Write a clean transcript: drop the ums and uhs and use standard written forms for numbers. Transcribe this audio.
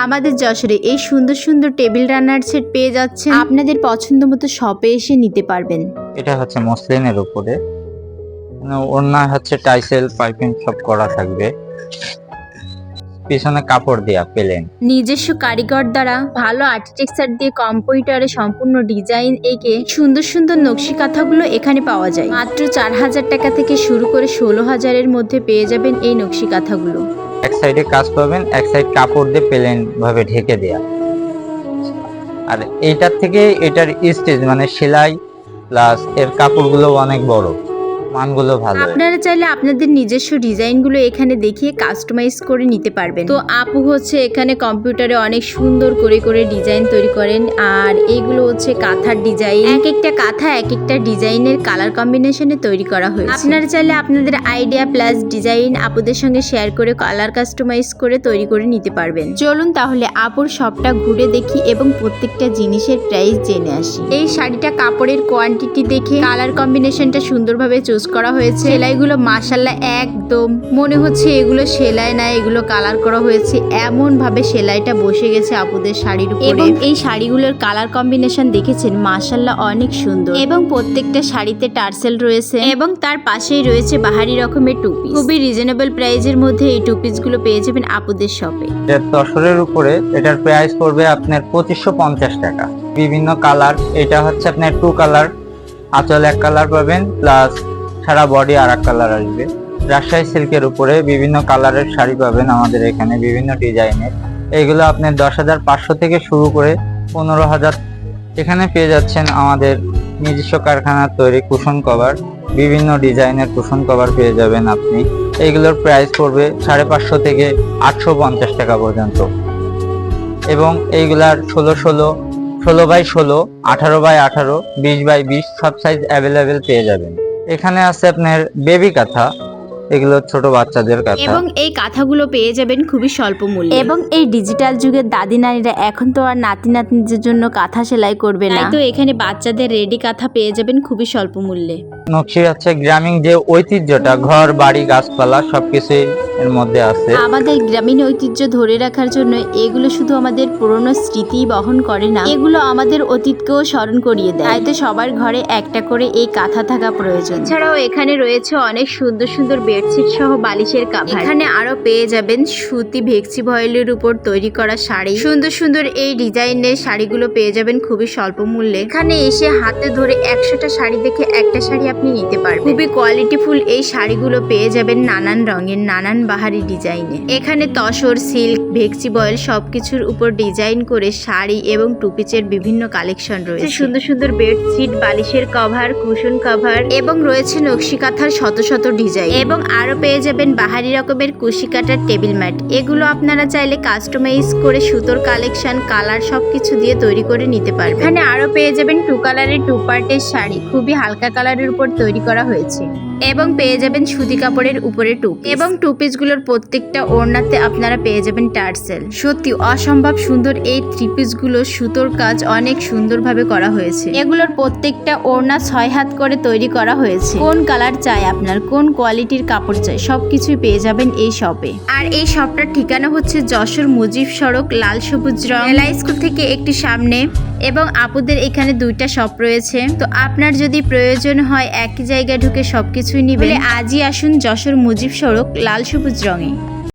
আমাদের যশোরে এই সুন্দর সুন্দর টেবিল রানার সেট পেয়ে যাচ্ছেন। আপনাদের পছন্দ মতো শপে এসে নিতে পারবেন। এটা হচ্ছে মসলিনের উপরে, ওড়না হচ্ছে টাইসেল পাইপিং সব করা থাকবে, পিছনে কাপড় দেয়া প্লেন। নিজস্ব কারিগর দ্বারা ভালো আর্কিটেকচার দিয়ে কম্পিউটারে সম্পূর্ণ ডিজাইন এঁকে সুন্দর সুন্দর নকশি কাঁথাগুলো এখানে পাওয়া যায়। মাত্র 4000 টাকা থেকে শুরু করে 16,000-এর মধ্যে পেয়ে যাবেন এই নকশি কাঁথাগুলো। এক সাইডে কাজ পাবেন, এক সাইড কাপড় দিয়ে প্লেন ভাবে ঢেকে দেয়া। আর এইটার থেকে এটার স্টেজ মানে সেলাই প্লাস এর কাপড়গুলো অনেক বড়, মানগুলো ভালো। আপনারা চাইলে আপনাদের নিজস্ব ডিজাইনগুলো এখানে দেখিয়ে কাস্টমাইজ করে নিতে পারবেন। তো আপু হচ্ছে এখানে কম্পিউটারে অনেক সুন্দর করে করে ডিজাইন তৈরি করেন। আর এইগুলো হচ্ছে কাঁথার ডিজাইন, এক একটা কাঁথা এক একটা ডিজাইনের কালার কম্বিনেশনে তৈরি করা হয়েছে। আপনারা চাইলে আপনাদের আইডিয়া প্লাস ডিজাইন আপুদের সঙ্গে শেয়ার করে কালার কাস্টমাইজ করে তৈরি করে নিতে পারবেন। চলুন তাহলে আপুর শপটা ঘুরে দেখি এবং প্রত্যেকটা জিনিসের প্রাইস জেনে আসি। এই শাড়িটা কাপড়ের কোয়ান্টিটি দেখে কালার কম্বিনেশনটা সুন্দরভাবে চুজ করা হয়েছে। সেলাইগুলো মাশাআল্লাহ একদম মনে হচ্ছে এগুলো সেলাই না, এগুলো কালার করা হয়েছে। এমন ভাবে সেলাইটা বসে গেছে আপুদের শাড়ির উপরে। এবং এই শাড়িগুলোর কালার কম্বিনেশন দেখেছেন মাশাআল্লাহ অনেক সুন্দর। এবং প্রত্যেকটা শাড়িতে টার্সেল রয়েছে এবং তার পাশেই রয়েছে বাহারি রকমের টুপি। খুবই রিজনেবল প্রাইজের মধ্যে এই টুপিস গুলো পেয়ে যাবেন আপুদের শপে। তসরের উপরে এটার প্রাইস পড়বে আপনার 2550 টাকা। বিভিন্ন কালার, এটা হচ্ছে আপনার 2 কালার, আঁচল 1 কালার পাবেন প্লাস সারা বডি আর 1 কালার আসবে। রাজশাহী সিল্কের উপরে বিভিন্ন কালারের শাড়ি পাবেন আমাদের এখানে, বিভিন্ন ডিজাইনের। এইগুলো আপনার 10,500 থেকে শুরু করে 15,000। এখানে পেয়ে যাচ্ছেন আমাদের নিজস্ব কারখানার তৈরি কুশন কভার, বিভিন্ন ডিজাইনের কুশন কভার পেয়ে যাবেন আপনি। এইগুলোর প্রাইস পড়বে 550 থেকে 850 টাকা পর্যন্ত। এবং এইগুলার 16/16, 16/16, 18/18, 20/20 সব সাইজ অ্যাভেলেবেল পেয়ে যাবেন। এখানে আছে আপনার বেবি কাঁথা, এগুলো ছোট বাচ্চাদের কাঁথা। এবং এই কাঁথাগুলো পেয়ে যাবেন খুবই স্বল্প মূল্যে। এবং এই ডিজিটাল যুগের দাদি নারীরা এখন তো আর নাতি নাতনিদের জন্য কাঁথা সেলাই করবে না, তো এখানে বাচ্চাদের রেডি কাঁথা পেয়ে যাবেন খুবই স্বল্প মূল্যে। নকশি হচ্ছে গ্রামীণ যে ঐতিহ্যটা, ঘর বাড়ি গাছপালা সবকিছুই এর মধ্যে আছে। আমাদের গ্রামীণ ঐতিহ্য ধরে রাখার জন্য এগুলো শুধু আমাদের পুরনো স্মৃতি বহন করে না, এগুলো আমাদের অতীতকেও স্মরণ করিয়ে দেয়। তাই তো সবার ঘরে একটা করে এই কাঁথা থাকা প্রয়োজন। এছাড়াও এখানে রয়েছে অনেক সুন্দর সুন্দর বেডশিট সহ বালিশের কভার। এখানে আরো পেয়ে যাবেন সুতি ভেক্সি ভয়েলের উপর তৈরি করা শাড়ি। সুন্দর সুন্দর এই ডিজাইনের শাড়িগুলো পেয়ে যাবেন খুবই স্বল্প মূল্যে। এখানে এসে হাতে ধরে 100টা শাড়ি দেখে একটা শাড়ি আপনি নিতে পারবেন। খুবই কোয়ালিটিফুল এই শাড়িগুলো পেয়ে যাবেন নানান রঙের, নানান বাহারি ডিজাইনে। এখানে তসর, সিল্ক, ভেক্সি বয়েল সবকিছুর উপর ডিজাইন করে শাড়ি এবং টুপিচের বিভিন্ন কালেকশন রয়েছে। সুন্দর সুন্দর বেডশিট, বালিশের কভার, কুশন কভার এবং রয়েছে নকশি কাঁথার শত শত ডিজাইন। এবং আরো পেয়ে যাবেন বাহারি রকমের কুশি কাটার টেবিল ম্যাট। এগুলো আপনারা চাইলে কাস্টমাইজ করে সুতোর কালেকশন, কালার সবকিছু দিয়ে তৈরি করে নিতে পারবেন। এখানে আরো পেয়ে যাবেন 2 কালারের 2 পার্টের শাড়ি, খুবই হালকা কালারের উপর তৈরি করা হয়েছে। এবং পেয়ে যাবেন সুতি কাপড়ের উপরে টুপ। এবং টু পিসগুলোর প্রত্যেকটা ওড়নাতে আপনারা পেয়ে যাবেন টার্সেল। সত্যি অসম্ভব সুন্দর এই 3 পিসগুলো, সুতোর কাজ অনেক সুন্দরভাবে করা হয়েছে। এগুলোর প্রত্যেকটা ওড়না 6 হাত করে তৈরি করা হয়েছে। কোন কালার চাই আপনার, কোন কোয়ালিটির কাপড় চাই, সবকিছুই পেয়ে যাবেন এই শপে। আর এই শপটার ঠিকানা হচ্ছে যশোর মুজিব সড়ক, লাল সবুজ রং, এলআই স্কুল থেকে একটু সামনে। এবং আপুদের এখানে 2টা শপ রয়েছে। তো আপনার যদি প্রয়োজন হয় একই জায়গায় ঢুকে সবকিছুই নিবেন, আজই আসুন যশোর মুজিব সড়ক, লাল সবুজ রঙে।